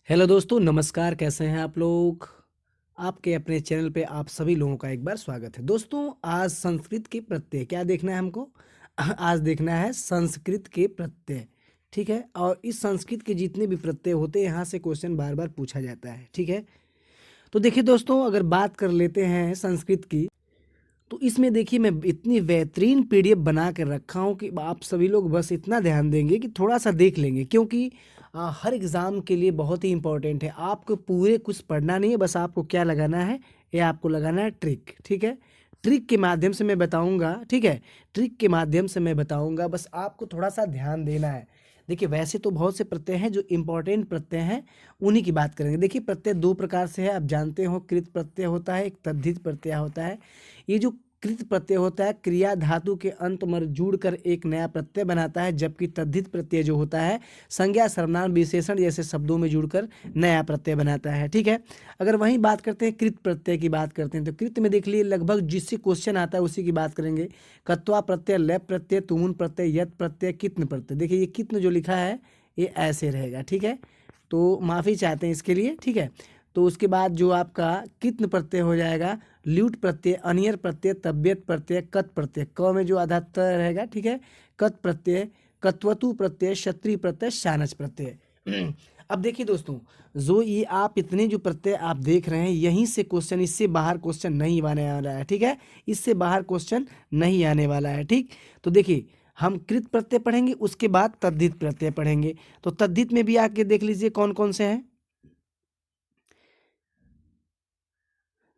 Hello दोस्तों, नमस्कार। कैसे हैं आप लोग? आपके अपने चैनल पे आप सभी लोगों का एक बार स्वागत है। दोस्तों, आज संस्कृत के प्रत्यय क्या देखना है हमको? आज देखना है संस्कृत के प्रत्यय। ठीक है, और इस संस्कृत के जितने भी प्रत्यय होते हैं यहाँ से क्वेश्चन बार बार पूछा जाता है। ठीक है, तो देखिए दोस्तों, अगर बात कर लेते हैं संस्कृत की, तो इसमें देखिए मैं इतनी बेहतरीन पीडीएफ बना कर रखा हूँ कि आप सभी लोग बस इतना ध्यान देंगे कि थोड़ा सा देख लेंगे, क्योंकि हर एग्ज़ाम के लिए बहुत ही इंपॉर्टेंट है। आपको पूरे कुछ पढ़ना नहीं है, बस आपको क्या लगाना है, ये आपको लगाना है ट्रिक। ठीक है, ट्रिक के माध्यम से मैं बताऊंगा। ठीक है, ट्रिक के माध्यम से मैं बताऊंगा, बस आपको थोड़ा सा ध्यान देना है। देखिए, वैसे तो बहुत से प्रत्यय हैं जो इंपॉर्टेंट प्रत्यय हैं, उन्हीं की बात करेंगे। देखिए, प्रत्यय दो प्रकार से है, आप जानते हो। कृत प्रत्यय होता है, एक तद्धित प्रत्यय होता है। ये जो कृत प्रत्यय होता है, क्रिया धातु के अंत में जुड़कर एक नया प्रत्यय बनाता है, जबकि तद्धित प्रत्यय जो होता है संज्ञा सर्वनाम विशेषण जैसे शब्दों में जुड़कर नया प्रत्यय बनाता है। ठीक है, अगर वहीं बात करते हैं कृत प्रत्यय की बात करते हैं, तो कृत में देख लिए लगभग जिससे क्वेश्चन आता है उसी की बात करेंगे। कत्वा प्रत्यय, लेप प्रत्यय, तुमुन प्रत्यय, यत प्रत्यय, कित्न प्रत्यय। देखिए, ये कित्न जो लिखा है ये ऐसे रहेगा। ठीक है, तो माफ़ी चाहते हैं इसके लिए। ठीक है, तो उसके बाद जो आपका कित्न प्रत्यय हो जाएगा, ल्यूट प्रत्यय, अनियर प्रत्यय, तब्यत प्रत्यय, कत प्रत्यय। क में जो आधा त रहेगा, ठीक है, कत प्रत्यय, कत्वतु प्रत्यय, क्षत्रिय प्रत्यय, शानच प्रत्यय। अब देखिए दोस्तों, जो ये आप इतने जो प्रत्यय आप देख रहे हैं, यहीं से क्वेश्चन, इससे बाहर क्वेश्चन नहीं आने वाला है। ठीक है, इससे बाहर क्वेश्चन नहीं आने वाला है। ठीक, तो देखिए, हम कृत प्रत्यय पढ़ेंगे, उसके बाद तद्धित प्रत्यय पढ़ेंगे। तो तद्धित में भी आके देख लीजिए कौन कौन से हैं।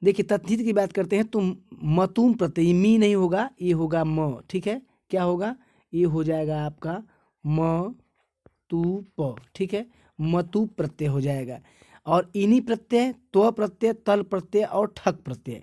देखिए, तद्धित की बात करते हैं तो मतुम प्रत्यय, मी नहीं होगा, ये होगा म। ठीक है, क्या होगा, ये हो जाएगा आपका म तू प। ठीक है, मतु प्रत्यय हो जाएगा। और इनी प्रत्यय, त्व प्रत्यय, तल प्रत्यय और ठक प्रत्यय।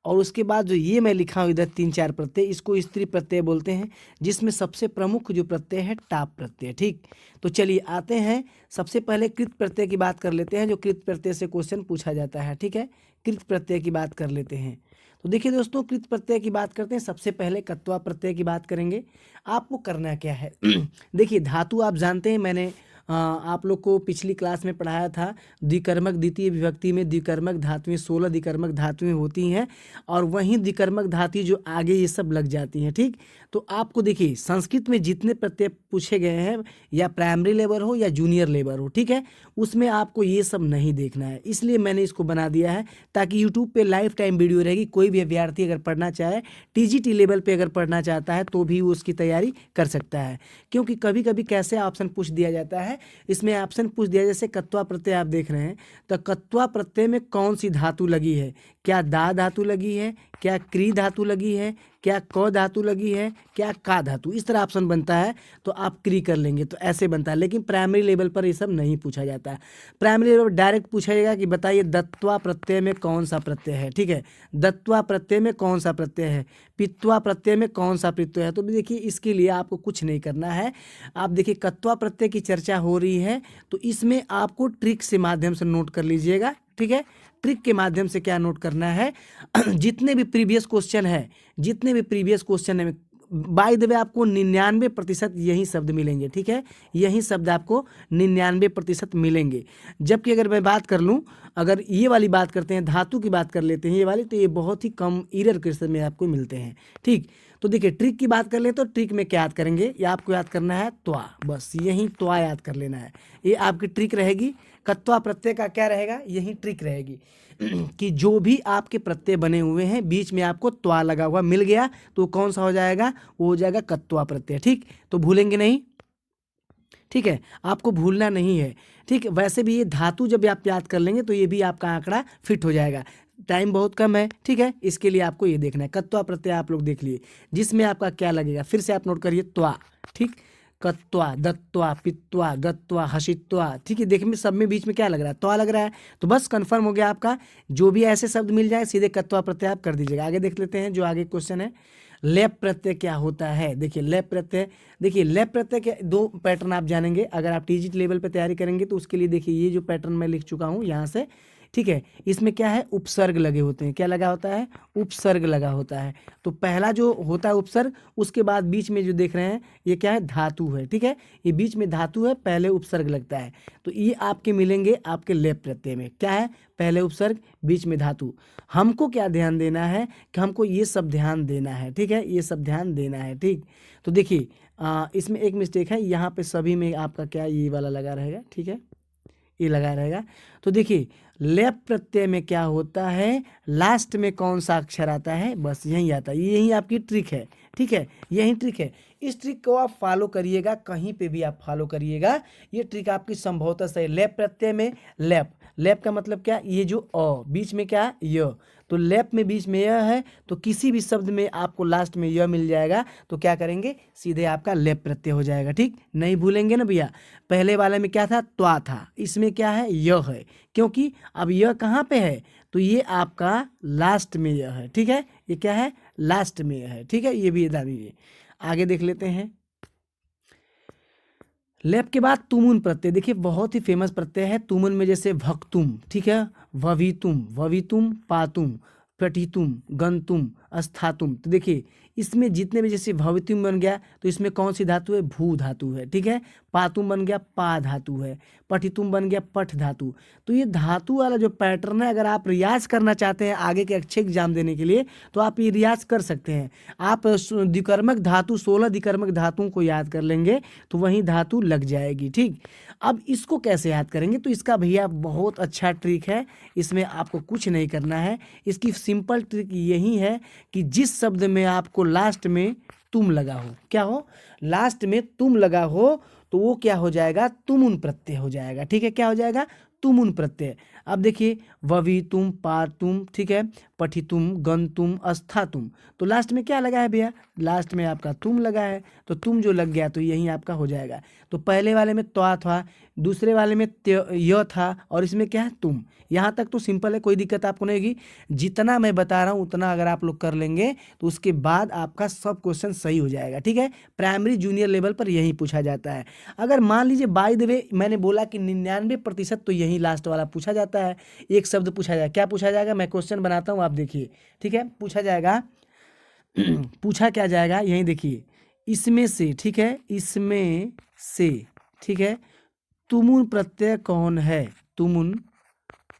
और उसके बाद जो ये मैं लिखा हूँ इधर तीन चार प्रत्यय, इसको स्त्री प्रत्यय बोलते हैं, जिसमें सबसे प्रमुख जो प्रत्यय है टाप प्रत्यय। ठीक, तो चलिए आते हैं, सबसे पहले कृत प्रत्यय की बात कर लेते हैं, जो कृत प्रत्यय से क्वेश्चन पूछा जाता है। ठीक है, कृत प्रत्यय की बात कर लेते हैं। तो देखिए दोस्तों, कृत प्रत्यय की बात करते हैं, सबसे पहले कत्वा प्रत्यय की बात करेंगे। आपको करना क्या है? देखिए, धातु आप जानते हैं, मैंने आप लोग को पिछली क्लास में पढ़ाया था। द्विकर्मक द्वितीय विभक्ति में द्विकर्मक धातुएं 16 द्विकर्मक धातुएं होती हैं, और वहीं द्विकर्मक धातु जो आगे ये सब लग जाती हैं। ठीक, तो आपको देखिए, संस्कृत में जितने प्रत्यय पूछे गए हैं, या प्राइमरी लेवल हो या जूनियर लेवल हो, ठीक है, उसमें आपको ये सब नहीं देखना है। इसलिए मैंने इसको बना दिया है, ताकि यूट्यूब पे लाइफ टाइम वीडियो रहेगी। कोई भी विद्यार्थी अगर पढ़ना चाहे, टीजीटी लेवल पे अगर पढ़ना चाहता है, तो भी वो उसकी तैयारी कर सकता है। क्योंकि कभी कभी कैसे ऑप्शन पूछ दिया जाता है, इसमें ऑप्शन पूछ दिया, जैसे कत्वा प्रत्यय आप देख रहे हैं, तो कत्वा प्रत्यय में कौन सी धातु लगी है? क्या दा धातु लगी है, क्या क्री धातु लगी है, क्या क धातु लगी है, क्या का धातु? इस तरह ऑप्शन बनता है, तो आप क्री कर लेंगे, तो ऐसे बनता है। लेकिन प्राइमरी लेवल पर ये सब नहीं पूछा जाता है। प्राइमरी लेवल पर डायरेक्ट पूछा जाएगा कि बताइए दत्वा प्रत्यय में कौन सा प्रत्यय है। ठीक है, दत्वा प्रत्यय में कौन सा प्रत्यय है, पित्वा प्रत्यय में कौन सा प्रत्यय है। तो देखिए, इसके लिए आपको कुछ नहीं करना है। आप देखिए, कत्वा प्रत्यय की चर्चा हो रही है, तो इसमें आपको ट्रिक से माध्यम से नोट कर लीजिएगा। ठीक है, ट्रिक के माध्यम से क्या नोट करना है? जितने भी प्रीवियस क्वेश्चन है, जितने भी प्रीवियस क्वेश्चन है, बाय द वे आपको 99% यही शब्द मिलेंगे। ठीक है, यही शब्द आपको 99% मिलेंगे। जबकि अगर मैं बात कर लूँ, अगर ये वाली बात करते हैं, धातु की बात कर लेते हैं, ये वाली, तो ये बहुत ही कम ईरर क्वेश्चन में आपको मिलते हैं। ठीक, तो देखिए, ट्रिक की बात कर ले, तो ट्रिक में क्या याद करेंगे? ये आपको याद करना है त्वा, बस यही त्वा याद कर लेना है, ये आपकी ट्रिक रहेगी। कत्वा प्रत्यय का क्या रहेगा? यही ट्रिक रहेगी। कि जो भी आपके प्रत्यय बने हुए हैं, बीच में आपको त्वा लगा हुआ मिल गया, तो कौन सा हो जाएगा? वो हो जाएगा कत्वा प्रत्यय। ठीक, तो भूलेंगे नहीं। ठीक है, आपको भूलना नहीं है। ठीक, वैसे भी ये धातु जब आप याद कर लेंगे, तो ये भी आपका आंकड़ा फिट हो जाएगा। टाइम बहुत कम है। ठीक है, इसके लिए आपको ये देखना है। कत्वा प्रत्यय आप लोग देख लिए, जिसमें आपका क्या लगेगा, फिर से आप नोट करिए, त्वा। ठीक, कत्वा, दत्वा, पित्वा, गत्वा, हसित्वा। ठीक है, देखिए सब में बीच में क्या लग रहा है? त्वा लग रहा है। तो बस कंफर्म हो गया आपका। जो भी ऐसे शब्द मिल जाए, सीधे कत्वा प्रत्यय आप कर दीजिएगा। आगे देख लेते हैं, जो आगे क्वेश्चन है, लेप प्रत्यय क्या होता है? देखिए, लेप प्रत्यय, देखिए लेप प्रत्यय के दो पैटर्न आप जानेंगे। अगर आप टीजीटी लेवल पे तैयारी करेंगे, तो उसके लिए देखिए, ये जो पैटर्न मैं लिख चुका हूँ यहाँ से, ठीक है। इसमें क्या है, उपसर्ग लगे होते हैं। क्या लगा होता है, उपसर्ग लगा होता है। तो पहला जो होता है उपसर्ग, उसके बाद बीच में जो देख रहे हैं ये क्या है, धातु है। ठीक है, ये बीच में धातु है, पहले उपसर्ग लगता है। तो ये आपके मिलेंगे आपके लेप प्रत्यय में। क्या है, पहले उपसर्ग बीच में धातु। हमको क्या ध्यान देना है कि हमको ये सब ध्यान देना है। ठीक है, ये सब ध्यान देना है। ठीक, तो देखिए इसमें एक मिस्टेक है, यहाँ पे सभी में आपका क्या ये वाला लगा रहेगा। ठीक है, ये लगा रहेगा। तो देखिए लेप प्रत्यय में क्या होता है, लास्ट में कौन सा अक्षर आता है, बस यही आता है। यही आपकी ट्रिक है। ठीक है, यही ट्रिक है। इस ट्रिक को आप फॉलो करिएगा, कहीं पे भी आप फॉलो करिएगा, ये ट्रिक आपकी संभवतः सही। लेप प्रत्यय में लेप, लेप का मतलब क्या, ये जो अ बीच में क्या य, तो लेप में बीच में यह है, तो किसी भी शब्द में आपको लास्ट में यह मिल जाएगा, तो क्या करेंगे, सीधे आपका लेप प्रत्यय हो जाएगा। ठीक, नहीं भूलेंगे ना भैया। पहले वाले में क्या था, त्वा था, इसमें क्या है, यह है, क्योंकि अब यह कहाँ पे है, तो ये आपका लास्ट में यह है। ठीक है, ये क्या है, लास्ट में यह है। ठीक है, ये भी बता दीजिए। आगे देख लेते हैं। लेप के बाद तुमुन प्रत्यय, देखिए बहुत ही फेमस प्रत्यय है तुमुन में, जैसे भक्तुम, ठीक है, ववितुम, ववितुम पातुम, पठितुम, गंतुम, अस्थातुम। तो देखिए इसमें जितने भी, जैसे भवितुम बन गया तो इसमें कौन सी धातु है, भू धातु है। ठीक है, पातुम बन गया, पा धातु है, पठितुम बन गया, पठ धातु। तो ये धातु वाला जो पैटर्न है, अगर आप रियाज करना चाहते हैं आगे के अच्छे एग्जाम देने के लिए, तो आप ये रियाज कर सकते हैं। आप द्विकर्मक धातु, 16 द्विकर्मक धातुओं को याद कर लेंगे तो वही धातु लग जाएगी। ठीक, अब इसको कैसे याद करेंगे, तो इसका भैया बहुत अच्छा ट्रिक है, इसमें आपको कुछ नहीं करना है। इसकी सिंपल ट्रिक यही है कि जिस शब्द में आपको लास्ट में तुम लगा हो, क्या हो, लास्ट में तुम लगा हो, तो वो क्या हो जाएगा, तुमुन प्रत्यय हो जाएगा। ठीक है, क्या हो जाएगा, तुमुन प्रत्यय। अब देखिए ववितुम, पातुम, ठीक है, पठितुम, गंतुम, अस्थातुम। तो लास्ट में क्या लगा है भैया, लास्ट में आपका तुम लगा है, तो तुम जो लग गया तो यही आपका हो जाएगा। तो पहले वाले में त्वा था, दूसरे वाले में य था, और इसमें क्या है, तुम। यहाँ तक तो सिंपल है, कोई दिक्कत आपको नहीं होगी। जितना मैं बता रहा हूँ उतना अगर आप लोग कर लेंगे तो उसके बाद आपका सब क्वेश्चन सही हो जाएगा। ठीक है, प्राइमरी जूनियर लेवल पर यही पूछा जाता है। अगर मान लीजिए बाय द वे मैंने बोला कि 99% तो यही लास्ट वाला पूछा जाता है। एक शब्द पूछा जाएगा, क्या पूछा जाएगा, मैं क्वेश्चन बनाता हूँ, आप देखिए। ठीक है, पूछा जाएगा पूछा क्या जाएगा, यही देखिए, इसमें से, ठीक है, इसमें से, ठीक है, तुमुन प्रत्यय कौन है, तुमुन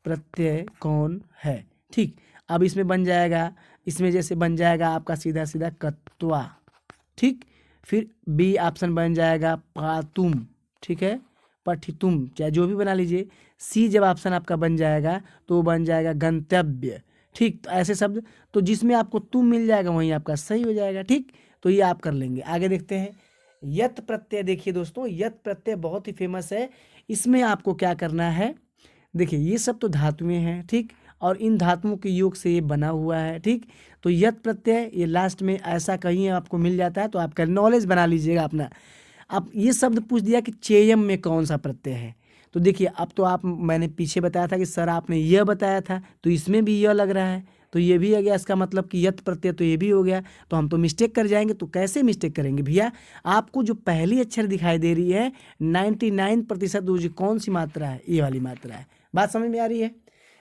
प्रत्यय कौन है। ठीक, अब इसमें बन जाएगा, इसमें जैसे बन जाएगा आपका सीधा सीधा कत्वा। ठीक, फिर बी ऑप्शन बन जाएगा पातुम, ठीक है, पठितुम, चाहे जो भी बना लीजिए। सी जब ऑप्शन आपका बन जाएगा तो बन जाएगा गंतव्य। ठीक, तो ऐसे शब्द, तो जिसमें आपको तुम मिल जाएगा वहीं आपका सही हो जाएगा। ठीक, तो ये आप कर लेंगे। आगे देखते हैं यत प्रत्यय। देखिए दोस्तों, यत प्रत्यय बहुत ही फेमस है। इसमें आपको क्या करना है, देखिए ये सब तो धातुएं हैं, ठीक, और इन धातुओं के योग से ये बना हुआ है। ठीक, तो यत प्रत्यय ये लास्ट में ऐसा कहीं आपको मिल जाता है, तो आपका नॉलेज बना लीजिएगा अपना। अब ये शब्द पूछ दिया कि चेयम में कौन सा प्रत्यय है, तो देखिए अब तो आप, मैंने पीछे बताया था कि सर आपने यह बताया था, तो इसमें भी यह लग रहा है, तो ये भी आ गया, इसका मतलब कि यत प्रत्यय, तो ये भी हो गया। तो हम तो मिस्टेक कर जाएंगे। तो कैसे मिस्टेक करेंगे भैया, आपको जो पहली अक्षर दिखाई दे रही है 99% वो जो कौन सी मात्रा है, ये वाली मात्रा है। बात समझ में आ रही है।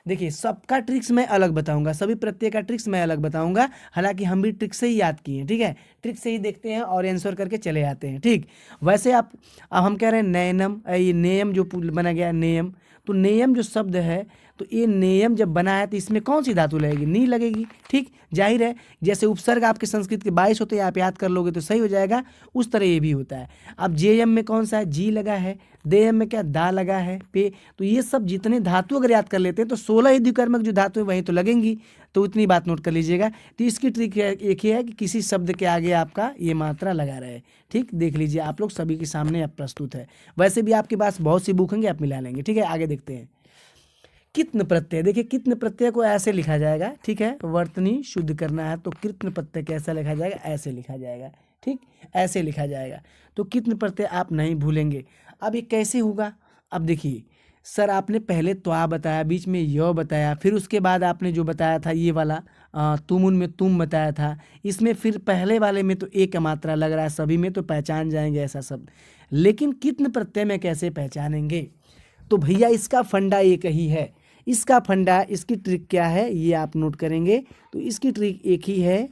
देखिए सबका ट्रिक्स मैं अलग बताऊंगा, सभी प्रत्यय का ट्रिक्स मैं अलग बताऊंगा, हालांकि हम भी ट्रिक से ही याद किए हैं। ठीक है, ट्रिक से ही देखते हैं और आंसर करके चले आते हैं। ठीक, वैसे आप, अब हम कह रहे हैं नयनम, ये नेयम जो बना गया नेयम, तो नेयम जो शब्द है, तो ये नेयम जब बना है तो इसमें कौन सी धातु लगेगी, नी लगेगी। ठीक, जाहिर है, जैसे उपसर्ग आपके संस्कृत के 22 होते हैं, आप याद कर लोगे तो सही हो जाएगा, उस तरह ये भी होता है। अब जेयम में कौन सा है, जी लगा है, देयम में क्या, दा लगा है, पे। तो ये सब जितने धातु अगर याद कर लेते हैं तो 16 ही द्विकर्मक जो धातु है वहीं तो लगेंगी। तो इतनी बात नोट कर लीजिएगा। तो इसकी ट्रिक एक ही है कि किसी शब्द के आगे आपका ये मात्रा लगा रहे। ठीक, देख लीजिए आप लोग, सभी के सामने अब प्रस्तुत है। वैसे भी आपके पास बहुत सी बुक होंगे, आप मिला लेंगे। ठीक है, आगे देखते हैं कित्न प्रत्यय। देखिए कित्न प्रत्यय को ऐसे लिखा जाएगा। ठीक है, वर्तनी शुद्ध करना है तो कित्न प्रत्यय कैसा लिखा जाएगा, ऐसे लिखा जाएगा। ठीक, ऐसे लिखा जाएगा। तो कित्न प्रत्यय आप नहीं भूलेंगे। अब ये कैसे होगा, अब देखिए सर आपने पहले त्वा बताया, बीच में य बताया, फिर उसके बाद आपने जो बताया था ये वाला तुमुन में तुम बताया था, इसमें फिर पहले वाले में तो एक मात्रा लग रहा है, सभी में तो पहचान जाएंगे ऐसा शब्द, लेकिन कित्न प्रत्यय में कैसे पहचानेंगे। तो भैया इसका फंडा एक ही है, इसका फंडा, इसकी ट्रिक क्या है ये आप नोट करेंगे। तो इसकी ट्रिक एक ही है,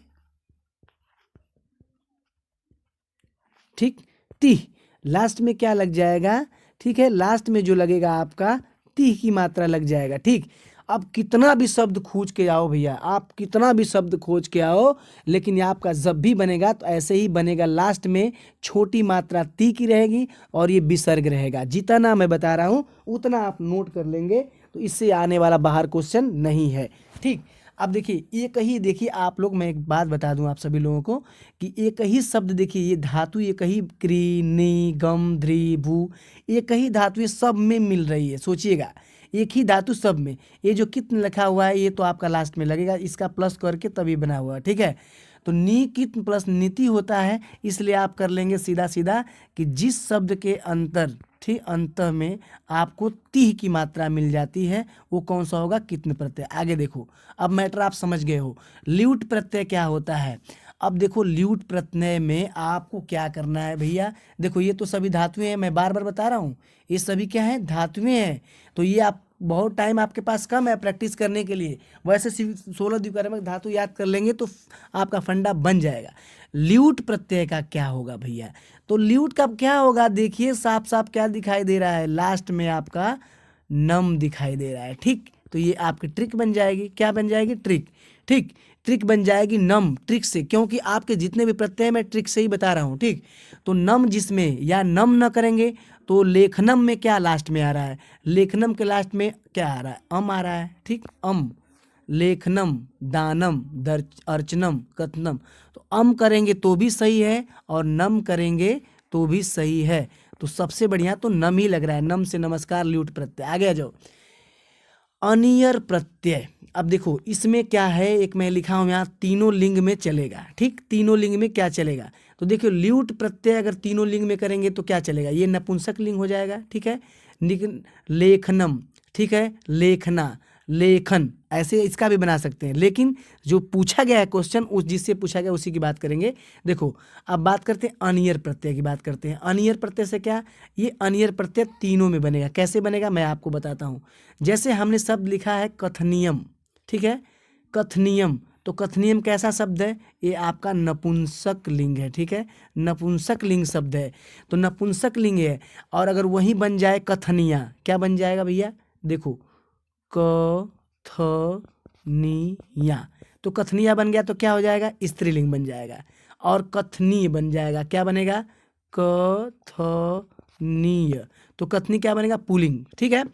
ठीक, तीह, लास्ट में क्या लग जाएगा, ठीक है, लास्ट में जो लगेगा आपका तीह की मात्रा लग जाएगा, ठीक। अब कितना भी शब्द खोज के आओ भैया, आप कितना भी शब्द खोज के आओ, लेकिन ये आपका जब भी बनेगा तो ऐसे ही बनेगा, लास्ट में छोटी मात्रा ती की रहेगी और ये विसर्ग रहेगा। जितना मैं बता रहा हूँ उतना आप नोट कर लेंगे, तो इससे आने वाला बाहर क्वेश्चन नहीं है, ठीक। अब देखिए एक ही, देखिए आप लोग, मैं एक बात बता दूं आप सभी लोगों को कि एक ही शब्द, देखिए ये धातु एक ही, क्री, नी, गम, ध्री, भू, एक ही धातु ये सब में मिल रही है, सोचिएगा एक ही धातु सब में। ये जो कितने लिखा हुआ है ये तो आपका लास्ट में लगेगा, इसका प्लस करके तभी बना हुआ है, ठीक है। तो नी कित प्लस नीति होता है, इसलिए आप कर लेंगे सीधा सीधा कि जिस शब्द के अंतर, ठीक, अंत में आपको तीह की मात्रा मिल जाती है वो कौन सा होगा, कितने प्रत्यय। आगे देखो, अब मैटर आप समझ गए हो। ल्यूट प्रत्यय क्या होता है, अब देखो ल्यूट प्रत्यय में आपको क्या करना है भैया, देखो ये तो सभी धातुएं हैं, मैं बार बार बता रहा हूँ ये सभी क्या है, धातुएं हैं। तो ये आप बहुत टाइम आपके पास कम है प्रैक्टिस करने के लिए, वैसे 16 द्विकर्मक धातु याद कर लेंगे तो आपका फंडा बन जाएगा। ल्यूट प्रत्यय का क्या होगा भैया, तो ल्यूट का क्या होगा, देखिए साफ साफ क्या दिखाई दे रहा है, लास्ट में आपका नम दिखाई दे रहा है, ठीक। तो ये आपकी ट्रिक बन जाएगी, क्या बन जाएगी, ट्रिक, ठीक, ट्रिक बन जाएगी नम, ट्रिक से, क्योंकि आपके जितने भी प्रत्यय मैं ट्रिक से ही बता रहा हूँ, ठीक। तो नम जिसमें या नम न करेंगे तो लेखनम में क्या लास्ट में आ रहा है, लेखनम के लास्ट में क्या आ रहा है, अम आ रहा है, ठीक, अम, लेखनम, दानम, अर्चनम, कथनम। तो अम करेंगे तो भी सही है और नम करेंगे तो भी सही है, तो सबसे बढ़िया तो नम ही लग रहा है, नम से नमस्कार, ल्यूट प्रत्यय। आगे आ जाओ, अनियर प्रत्यय। अब देखो इसमें क्या है, एक मैं लिखा हूं यहाँ, तीनों लिंग में चलेगा, ठीक, तीनों लिंग में क्या चलेगा, तो देखियो ल्यूट प्रत्यय अगर तीनों लिंग में करेंगे तो क्या चलेगा, ये नपुंसक लिंग हो जाएगा, ठीक है। लेखनम, ठीक है, लेखना, लेखन, ऐसे इसका भी बना सकते हैं, लेकिन जो पूछा गया है क्वेश्चन, उस जिससे पूछा गया उसी की बात करेंगे। देखो अब बात करते हैं अनियर प्रत्यय की, बात करते हैं अनियर प्रत्यय से क्या, ये अनियर प्रत्यय तीनों में बनेगा, कैसे बनेगा मैं आपको बताता हूँ। जैसे हमने शब्द लिखा है कथनियम, ठीक है, कथनियम, तो कथनियम कैसा शब्द है, ये आपका नपुंसक लिंग है, ठीक है, नपुंसक लिंग शब्द है, तो नपुंसक लिंग है। और अगर वही बन जाए कथनिया, क्या बन जाएगा भैया, देखो कथनिया, तो कथनिया बन गया तो क्या हो जाएगा, स्त्रीलिंग बन जाएगा। और कथनी बन जाएगा, क्या बनेगा, कथनीय, तो कथनी क्या बनेगा, पुलिंग, ठीक है।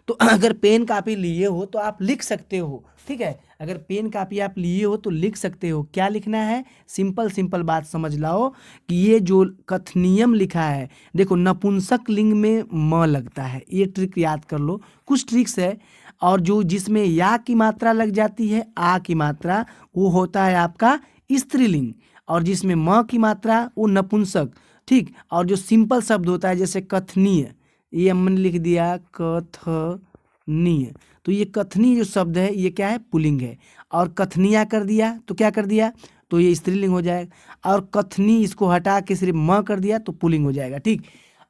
तो अगर पेन कापी लिए हो तो आप लिख सकते हो, ठीक है, अगर पेन कापी आप लिए हो तो लिख सकते हो, क्या लिखना है, सिंपल सिंपल बात समझ लाओ कि ये जो कथनियम लिखा है, देखो नपुंसक लिंग में म लगता है, ये ट्रिक याद कर लो, कुछ ट्रिक्स है। और जो जिसमें या की मात्रा लग जाती है, आ की मात्रा, वो होता है आपका स्त्रीलिंग, और जिसमें म की मात्रा वो नपुंसक, ठीक। और जो सिंपल शब्द होता है जैसे कथनीय, ये हमने लिख दिया कथनीय, तो ये कथनी जो शब्द है ये क्या है, पुल्लिंग है। और कथनिया कर दिया तो क्या कर दिया, तो ये स्त्रीलिंग हो जाएगा। और कथनी इसको हटा के सिर्फ म कर दिया तो पुल्लिंग हो जाएगा, ठीक।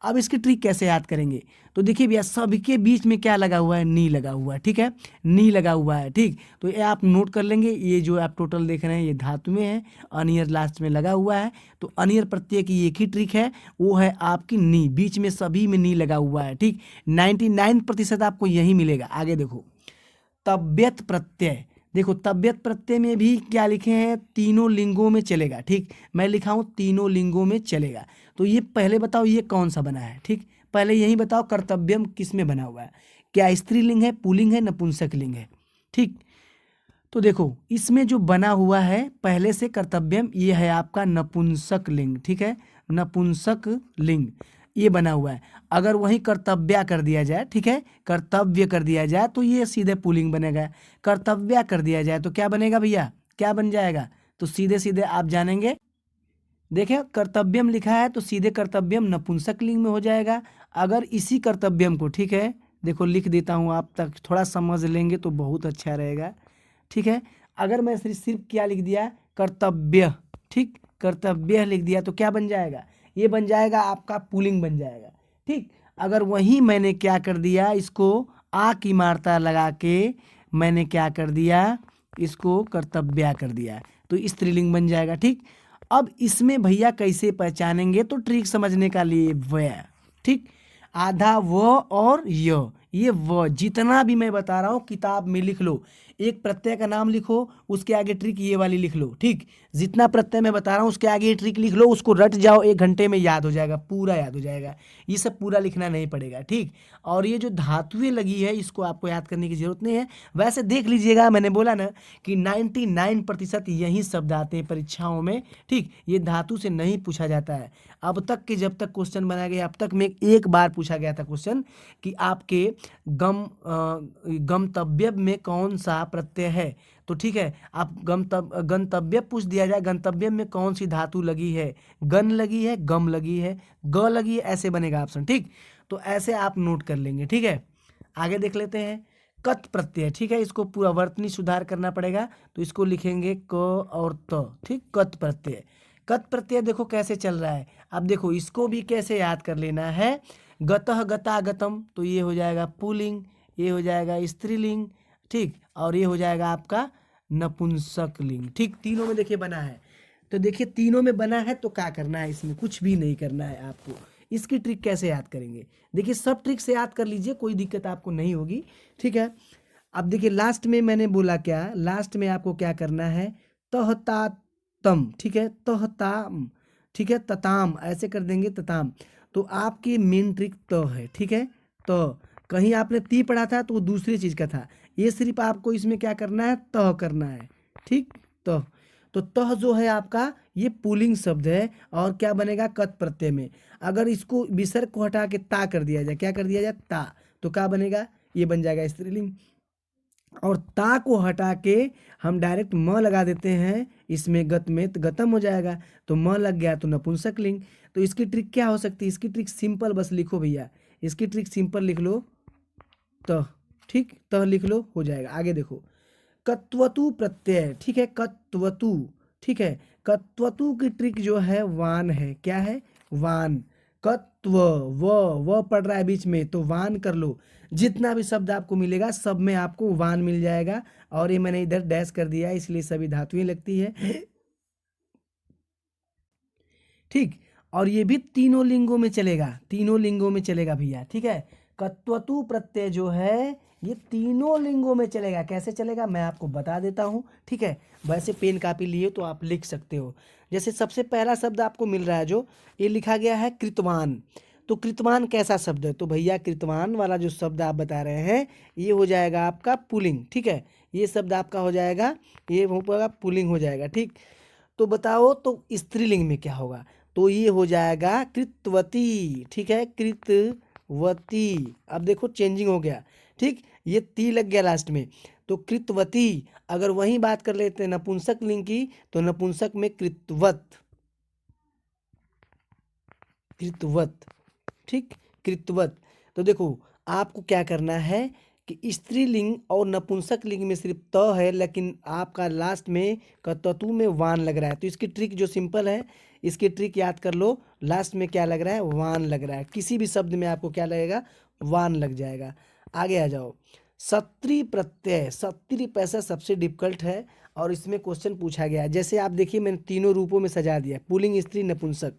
अब इसकी ट्रिक कैसे याद करेंगे, तो देखिए भैया सबके बीच में क्या लगा हुआ है, नी लगा हुआ है, ठीक है, नी लगा हुआ है, ठीक। तो ये आप नोट कर लेंगे, ये जो आप टोटल देख रहे हैं ये धातु में है, अनियर लास्ट में लगा हुआ है। तो अनियर प्रत्यय की एक ही ट्रिक है, वो है आपकी नी, बीच में सभी में नी लगा हुआ है, ठीक। 99% आपको यही मिलेगा। आगे देखो तव्यत प्रत्यय, देखो तव्यत प्रत्यय में भी क्या लिखे हैं, तीनों लिंगों में चलेगा, ठीक। मैं लिखा हूं तीनों लिंगों में चलेगा। तो ये पहले बताओ ये कौन सा बना है, ठीक, पहले यही बताओ कर्तव्यम किस में बना हुआ है, क्या स्त्रीलिंग है, पुल्लिंग है, नपुंसक लिंग है, ठीक। तो देखो इसमें जो बना हुआ है पहले से कर्तव्यम, ये है आपका नपुंसक लिंग, ठीक है, नपुंसक लिंग ये बना हुआ है। अगर वही कर्तव्या कर दिया जाए, ठीक है, कर्तव्य कर दिया जाए तो ये सीधे पुल्लिंग बनेगा। कर्तव्या कर दिया जाए तो क्या बनेगा भैया, क्या बन जाएगा, तो सीधे सीधे आप जानेंगे, देखें कर्तव्यम लिखा है तो सीधे कर्तव्यम नपुंसक लिंग में हो जाएगा। अगर इसी कर्तव्यम को, ठीक है, देखो लिख देता हूँ, आप तक थोड़ा समझ लेंगे तो बहुत अच्छा रहेगा, ठीक है। अगर मैं सिर्फ क्या लिख दिया, कर्तव्य, ठीक, कर्तव्य लिख दिया तो क्या बन जाएगा, ये बन जाएगा आपका पुल्लिंग बन जाएगा, ठीक। अगर वही मैंने क्या कर दिया, इसको आ की मात्रा लगा के मैंने क्या कर दिया, इसको कर्तव्या कर दिया, तो स्त्रीलिंग बन जाएगा। ठीक, अब इसमें भैया कैसे पहचानेंगे, तो ट्रिक समझने का लिए व, ठीक, आधा व और य, ये व जितना भी मैं बता रहा हूँ किताब में लिख लो, एक प्रत्यय का नाम लिखो, उसके आगे ट्रिक ये वाली लिख लो। ठीक, जितना प्रत्यय मैं बता रहा हूँ उसके आगे ये ट्रिक लिख लो, उसको रट जाओ, 1 घंटे में याद हो जाएगा, पूरा याद हो जाएगा, ये सब पूरा लिखना नहीं पड़ेगा। ठीक, और ये जो धातुएं लगी है इसको आपको याद करने की जरूरत नहीं है। वैसे देख लीजिएगा, मैंने बोला ना कि 99% यही शब्द आते हैं परीक्षाओं में। ठीक, ये धातु से नहीं पूछा जाता है। अब तक के जब तक क्वेश्चन बनाया गया, अब तक में एक बार पूछा गया था क्वेश्चन कि आपके गंतव्य में कौन सा प्रत्यय है, तो ठीक है, आप गंतव्य पूछ दिया जाए, गंतव्य में कौन सी धातु लगी है, गन लगी है, गम लगी है, ग लगी है, ऐसे बनेगा ऑप्शन। ठीक, तो ऐसे आप नोट कर लेंगे। ठीक है, आगे देख लेते हैं कत प्रत्यय। ठीक है, इसको पूरा वर्तनी सुधार करना पड़ेगा, तो इसको लिखेंगे क और त। ठीक, कत प्रत्यय, कत प्रत्यय देखो कैसे चल रहा है। अब देखो इसको भी कैसे याद कर लेना है, गतः गता गतम, तो ये हो जाएगा पुल्लिंग, ये हो जाएगा स्त्रीलिंग। ठीक, और ये हो जाएगा आपका नपुंसक लिंग। ठीक, तीनों में देखिए बना है, तो देखिए तीनों में बना है, तो क्या करना है, इसमें कुछ भी नहीं करना है आपको। इसकी ट्रिक कैसे याद करेंगे, देखिए सब ट्रिक से याद कर लीजिए, कोई दिक्कत आपको नहीं होगी। ठीक है, अब देखिए लास्ट में मैंने बोला क्या, लास्ट में आपको क्या करना है, तहतातम। ठीक है, तहताम, ठीक है, तताम ऐसे कर देंगे, तताम, तो आपकी मेन ट्रिक त है। ठीक है, तो कहीं आपने ती पढ़ा था तो वो दूसरी चीज़ का था, ये सिर्फ आपको इसमें क्या करना है, तह करना है। ठीक, तह, तो तह जो है आपका ये पुल्लिंग शब्द है, और क्या बनेगा, कत प्रत्यय में। अगर इसको विसर्ग को हटा के ता कर दिया जाए, क्या कर दिया जाए, ता, तो क्या बनेगा, ये बन जाएगा स्त्रीलिंग। और ता को हटा के हम डायरेक्ट म लगा देते हैं इसमें, गत में, तो गतम हो जाएगा, तो म लग गया तो नपुंसक लिंग। तो इसकी ट्रिक क्या हो सकती है, इसकी ट्रिक सिंपल, बस लिखो भैया, इसकी ट्रिक सिंपल लिख लो, त। ठीक, त लिख लो, हो जाएगा। आगे देखो कत्वतु प्रत्यय। ठीक है, कत्वतु, ठीक है, कत्वतु की ट्रिक जो है वान है, क्या है, वान, कत्व, व पड़ रहा है बीच में, तो वान कर लो, जितना भी शब्द आपको मिलेगा सब में आपको वान मिल जाएगा। और ये मैंने इधर डैश कर दिया है, इसलिए सभी धातुएं लगती है। ठीक, और ये भी तीनों लिंगों में चलेगा, तीनों लिंगों में चलेगा भैया। ठीक है, कत्वतु प्रत्यय जो है ये तीनों लिंगों में चलेगा। कैसे चलेगा मैं आपको बता देता हूँ। ठीक है, वैसे पेन कापी लिए तो आप लिख सकते हो। जैसे सबसे पहला शब्द आपको मिल रहा है, जो ये लिखा गया है कृतवान, तो कृतवान कैसा शब्द है, तो भैया कृतवान वाला जो शब्द आप बता रहे हैं ये हो जाएगा आपका पुल्लिंग। ठीक है, ये शब्द आपका हो जाएगा, ये होगा पुल्लिंग हो जाएगा। ठीक, तो बताओ तो स्त्रीलिंग में क्या होगा, तो ये हो जाएगा कृतवती। ठीक है, कृतवती, अब देखो चेंजिंग हो गया। ठीक, ये ती लग गया लास्ट में, तो कृतवती। अगर वही बात कर लेते हैं नपुंसक लिंग की, तो नपुंसक में कृतवत, कृतवत। ठीक, कृतवत। तो देखो आपको क्या करना है कि स्त्रीलिंग और नपुंसक लिंग में सिर्फ त है, लेकिन आपका लास्ट में ततु में वान लग रहा है, तो इसकी ट्रिक जो सिंपल है, इसकी ट्रिक याद कर लो, लास्ट में क्या लग रहा है, वान लग रहा है, किसी भी शब्द में आपको क्या लगेगा, वान लग जाएगा। आगे आ जाओ, सत्री प्रत्यय। सत्री पैसा सबसे डिफिकल्ट है, और इसमें क्वेश्चन पूछा गया है। जैसे आप देखिए मैंने तीनों रूपों में सजा दिया, पुल्लिंग स्त्री नपुंसक।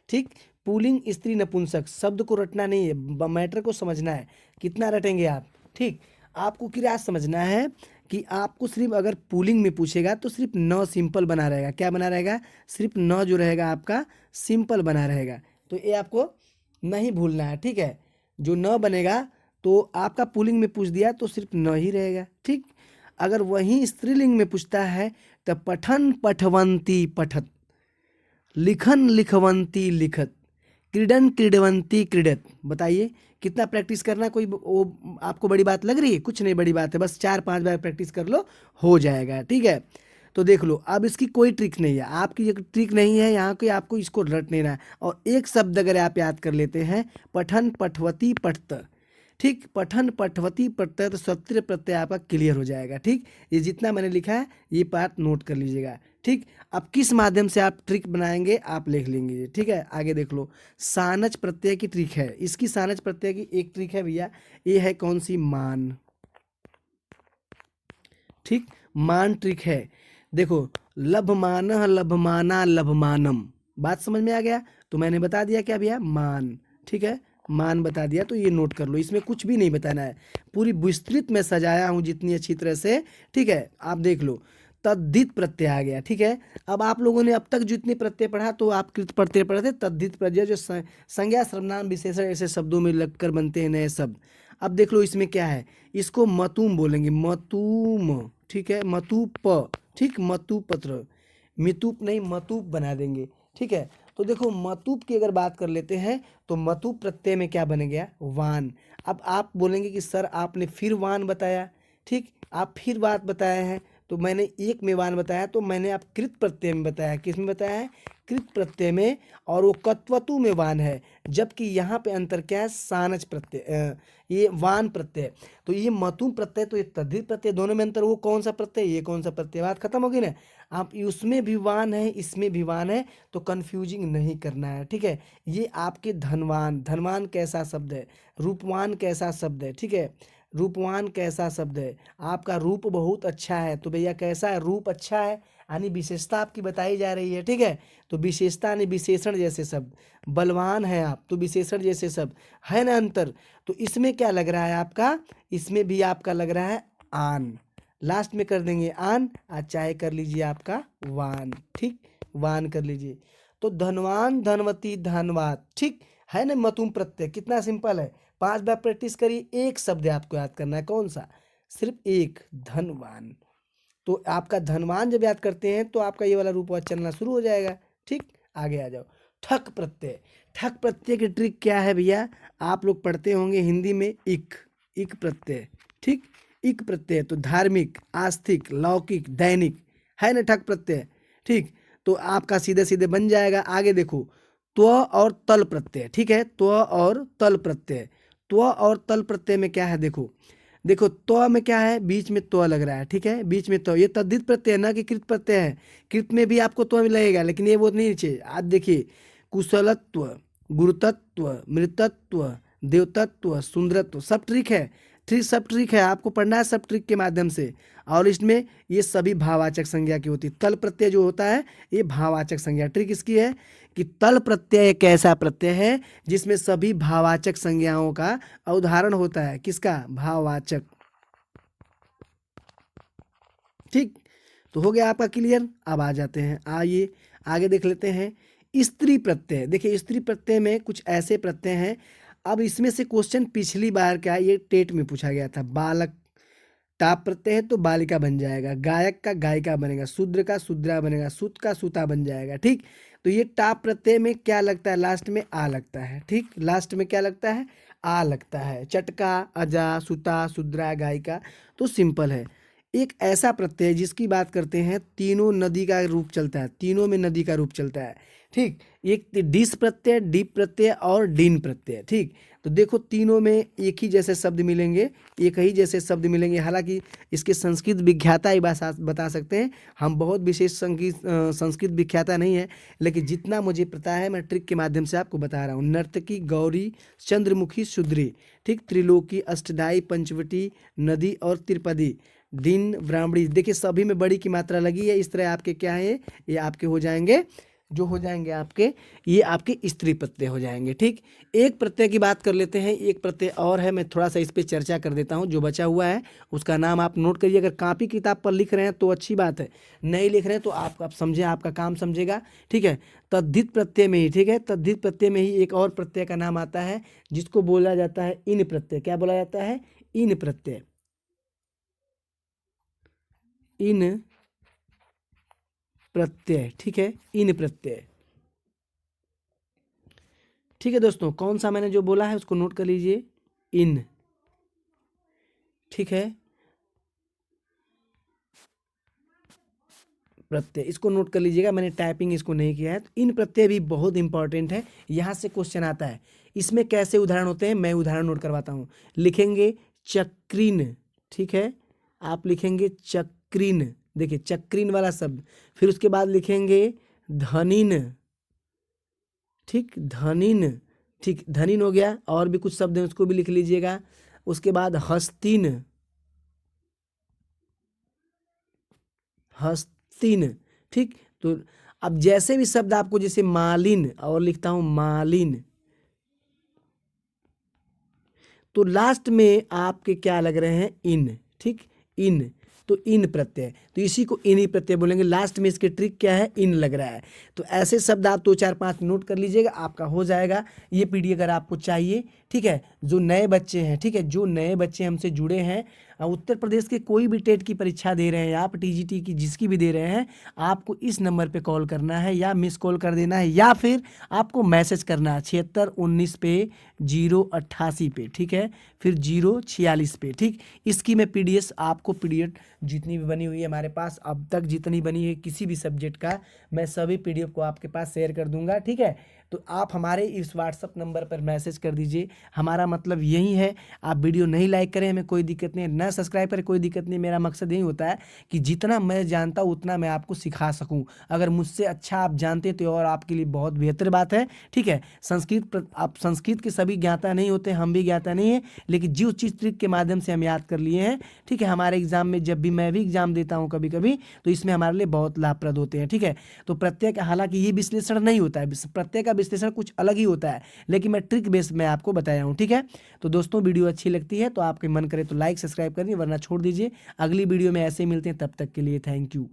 ठीक, पुल्लिंग स्त्री नपुंसक, शब्द को रटना नहीं है, मैटर को समझना है, कितना रटेंगे आप। ठीक, आपको क्या समझना है कि आपको सिर्फ अगर पुल्लिंग में पूछेगा तो सिर्फ न सिंपल बना रहेगा, क्या बना रहेगा, सिर्फ न जो रहेगा आपका सिंपल बना रहेगा, तो ये आपको नहीं भूलना है। ठीक है, जो न बनेगा तो आपका पुल्लिंग में पूछ दिया तो सिर्फ न ही रहेगा। ठीक, अगर वही स्त्रीलिंग में पूछता है तो पठन पठवंती पठत, लिखन लिखवंती लिखत, क्रीडन क्रीडवंती क्रीडत। बताइए कितना प्रैक्टिस करना, कोई वो आपको बड़ी बात लग रही है, कुछ नहीं बड़ी बात है, बस 4-5 बार प्रैक्टिस कर लो, हो जाएगा। ठीक है, तो देख लो, अब इसकी कोई ट्रिक नहीं है, आपकी ये ट्रिक नहीं है यहाँ की, आपको इसको रट नहीं रहा है। और एक शब्द अगर आप याद कर लेते हैं, पठन पठवती पठत, ठीक, पठन पठवती प्रत्यय तो सत्य प्रत्यय आपका क्लियर हो जाएगा। ठीक, ये जितना मैंने लिखा है ये पार्ट नोट कर लीजिएगा। ठीक, अब किस माध्यम से आप ट्रिक बनाएंगे आप लिख लेंगे। ठीक है, आगे देख लो, सानच प्रत्यय की ट्रिक है। इसकी सानच प्रत्यय की एक ट्रिक है भैया, ये है कौन सी, मान। ठीक, मान ट्रिक है। देखो, लभमानः लभमाना लभमानम, बात समझ में आ गया। तो मैंने बता दिया क्या भैया, मान। ठीक है, मान बता दिया, तो ये नोट कर लो, इसमें कुछ भी नहीं बताना है, पूरी विस्तृत में सजाया हूँ जितनी अच्छी तरह से। ठीक है, आप देख लो, तद्धित प्रत्यय आ गया। ठीक है, अब आप लोगों ने अब तक जितने प्रत्यय पढ़ा तो आप कृत प्रत्यय पढ़े थे, तद्धित प्रत्यय जो संज्ञा सर्वनाम विशेषण ऐसे शब्दों में लगकर बनते हैं नए शब्द। अब देख लो इसमें क्या है, इसको मतूम बोलेंगे, मतूम। ठीक है, मतूप। ठीक, मतूपत्र, मितूप नहीं मतूप बना देंगे। ठीक है, तो देखो मतूप की अगर बात कर लेते हैं तो मतूप प्रत्यय में क्या बन गया, वान। अब आप बोलेंगे कि सर आपने फिर वान बताया। ठीक, आप फिर बात बताए हैं, तो मैंने एक में वान बताया, तो मैंने आप कृत प्रत्यय में बताया। किस में बताया है, कृत प्रत्यय में, और वो कत्वतु में वान है। जबकि यहाँ पे अंतर क्या है, सानच प्रत्यय, ये वान प्रत्यय। तो ये मतुम प्रत्यय तो ये तद्धित प्रत्यय, दोनों में अंतर, वो कौन सा प्रत्यय ये कौन सा प्रत्यय, बात खत्म होगी ना। आप उसमें भी वान है इसमें भी वान है, तो कंफ्यूजिंग नहीं करना है। ठीक है, ये आपके धनवान, धनवान कैसा शब्द है, रूपवान कैसा शब्द है। ठीक है, रूपवान कैसा शब्द है, आपका रूप बहुत अच्छा है, तो भैया कैसा है, रूप अच्छा है, यानी विशेषता आपकी बताई जा रही है। ठीक है, तो विशेषता यानी विशेषण जैसे शब्द, बलवान है आप तो विशेषण जैसे शब्द है ना अंतर। तो इसमें क्या लग रहा है आपका, इसमें भी आपका लग रहा है आन, लास्ट में कर देंगे आन, चाहे कर लीजिए आपका वान। ठीक, वान कर लीजिए। तो धनवान धनवती धनवात, ठीक है ना, मतुम प्रत्यय कितना सिंपल है। 5 बार प्रैक्टिस करिए, एक शब्द आपको याद करना है, कौन सा, सिर्फ एक, धनवान। तो आपका धनवान जब याद करते हैं तो आपका ये वाला रूपवाद चलना शुरू हो जाएगा। ठीक, आगे आ जाओ, ठक प्रत्यय। ठक प्रत्यय की ट्रिक क्या है भैया, आप लोग पढ़ते होंगे हिंदी में इक, इक प्रत्यय। ठीक, इक प्रत्यय तो धार्मिक, आस्तिक, लौकिक, दैनिक है ना ठक प्रत्यय। ठीक, तो आपका सीधे सीधे बन जाएगा। आगे देखो, त्व और तल प्रत्यय। ठीक है, त्व और तल प्रत्यय, त्व और तल प्रत्यय में क्या है, देखो देखो त्व में क्या है, बीच में त्व लग रहा है। ठीक है, बीच में त्व, ये तद्धित प्रत्यय है ना कि कृत प्रत्यय है। कृत में भी आपको त्व लगेगा, लेकिन ये वो नहीं चाहिए। आप देखिए, कुशलत्व, गुरुतत्व, मृतत्व, देवतत्व, सुंदरत्व, सब ट्रिक है। ठीक, सब ट्रिक है, आपको पढ़ना है सब ट्रिक के माध्यम से। और इसमें ये सभी भाववाचक संज्ञा की होती है। तल प्रत्यय जो होता है ये भाववाचक संज्ञा, ट्रिक इसकी है कि तल प्रत्यय एक ऐसा प्रत्यय है जिसमें सभी भाववाचक संज्ञाओं का उदाहरण होता है। किसका, भाववाचक। ठीक, तो हो गया आपका क्लियर। अब आ जाते हैं, आइए आगे देख लेते हैं स्त्री प्रत्यय। देखिए स्त्री प्रत्यय में कुछ ऐसे प्रत्यय हैं। अब इसमें से क्वेश्चन पिछली बार का ये टेट में पूछा गया था, बालक टाप प्रत्यय है तो बालिका बन जाएगा, गायक का गायिका बनेगा, शूद्र का शूद्रा बनेगा, सूत का सूता बन जाएगा। ठीक, तो ये टाप प्रत्यय में क्या लगता है, लास्ट में आ लगता है। ठीक, लास्ट में क्या लगता है, आ लगता है। चटका, अजा, सुता, शूद्रा, गायिका, तो सिंपल है। एक ऐसा प्रत्यय जिसकी बात करते हैं, तीनों नदी का रूप चलता है, तीनों में नदी का रूप चलता है। ठीक, एक डिस प्रत्यय, डीप प्रत्यय और डीन प्रत्यय। ठीक, तो देखो तीनों में एक ही जैसे शब्द मिलेंगे, एक ही जैसे शब्द मिलेंगे। हालांकि इसके संस्कृत विख्याता ही बता सकते हैं, हम बहुत विशेष संस्कृत विख्याता नहीं है, लेकिन जितना मुझे पता है मैं ट्रिक के माध्यम से आपको बता रहा हूँ। नर्तकी, गौरी, चंद्रमुखी, शूद्री। ठीक, त्रिलोकी, अष्टदाई, पंचवटी, नदी और त्रिपदी, दिन, ब्राह्मणी। देखिए सभी में बड़ी की मात्रा लगी है। इस तरह आपके क्या है, ये आपके हो जाएंगे, जो हो जाएंगे आपके, ये आपके स्त्री प्रत्यय हो जाएंगे। ठीक, एक प्रत्यय की बात कर लेते हैं, एक प्रत्यय और है, मैं थोड़ा सा इस पर चर्चा कर देता हूँ। जो बचा हुआ है उसका नाम आप नोट करिए। अगर कॉपी किताब पर लिख रहे हैं तो अच्छी बात है, नहीं लिख रहे हैं तो आप समझे, आपका काम समझेगा। ठीक है, तद्धित प्रत्यय में ही, ठीक है, तद्धित प्रत्यय में ही एक और प्रत्यय का नाम आता है जिसको बोला जाता है इन प्रत्यय। क्या बोला जाता है, इन प्रत्यय, इन प्रत्यय। ठीक है, इन प्रत्यय। ठीक है दोस्तों, कौन सा मैंने जो बोला है उसको नोट कर लीजिए, इन। ठीक है, प्रत्यय, इसको नोट कर लीजिएगा, मैंने टाइपिंग इसको नहीं किया है। तो इन प्रत्यय भी बहुत इंपॉर्टेंट है, यहाँ से क्वेश्चन आता है। इसमें कैसे उदाहरण होते हैं मैं उदाहरण नोट करवाता हूँ। लिखेंगे चक्रिन, ठीक है, आप लिखेंगे चक्रिन, देखिए चक्रिन वाला शब्द। फिर उसके बाद लिखेंगे धनिन, ठीक, धनिन, ठीक, धनिन हो गया। और भी कुछ शब्द हैं उसको भी लिख लीजिएगा। उसके बाद हस्तिन, हस्तिन, ठीक। तो अब जैसे भी शब्द आपको, जैसे मालिन, और लिखता हूं मालिन, तो लास्ट में आपके क्या लग रहे हैं, इन, ठीक, इन, तो इन प्रत्यय, तो इसी को इन ही प्रत्यय बोलेंगे। लास्ट में इसके ट्रिक क्या है, इन लग रहा है। तो ऐसे शब्द आप 2 4 5 नोट कर लीजिएगा, आपका हो जाएगा ये पीडी अगर आपको चाहिए, ठीक है। जो नए बच्चे हैं, ठीक है, जो नए बच्चे हमसे जुड़े हैं, उत्तर प्रदेश के कोई भी टेट की परीक्षा दे रहे हैं, आप टीजीटी की जिसकी भी दे रहे हैं, आपको इस नंबर पे कॉल करना है या मिस कॉल कर देना है, या फिर आपको मैसेज करना है 7619 पे 088 पे, ठीक है, फिर 046 पे, ठीक। इसकी मैं पीडीएफ आपको, पीडीएफ जितनी भी बनी हुई है हमारे पास अब तक, जितनी बनी है किसी भी सब्जेक्ट का, मैं सभी पीडीएफ को आपके पास शेयर कर दूंगा, ठीक है। तो आप हमारे इस व्हाट्सअप नंबर पर मैसेज कर दीजिए। हमारा मतलब यही है, आप वीडियो नहीं लाइक करें हमें कोई दिक्कत नहीं है, न सब्सक्राइब करें कोई दिक्कत नहीं। मेरा मकसद यही होता है कि जितना मैं जानता हूँ उतना मैं आपको सिखा सकूँ। अगर मुझसे अच्छा आप जानते तो और आपके लिए बहुत बेहतर बात है, ठीक है। आप संस्कृत के सभी ज्ञाता नहीं होते, हम भी ज्ञाता नहीं है, लेकिन जिस चीज़ ट्रिक के माध्यम से हम याद कर लिए हैं, ठीक है। हमारे एग्जाम में जब भी, मैं भी एग्जाम देता हूँ कभी कभी, तो इसमें हमारे लिए बहुत लाभप्रद होते हैं, ठीक है। तो प्रत्यय का, हालांकि ये विश्लेषण नहीं होता है, प्रत्यय का विश्लेषण कुछ अलग ही होता है, लेकिन मैं ट्रिक बेस में आपको बताया हूँ, ठीक है। तो दोस्तों वीडियो अच्छी लगती है तो आपके मन करे तो लाइक सब्सक्राइब करिए, वरना छोड़ दीजिए। अगली वीडियो में ऐसे ही मिलते हैं, तब तक के लिए थैंक यू।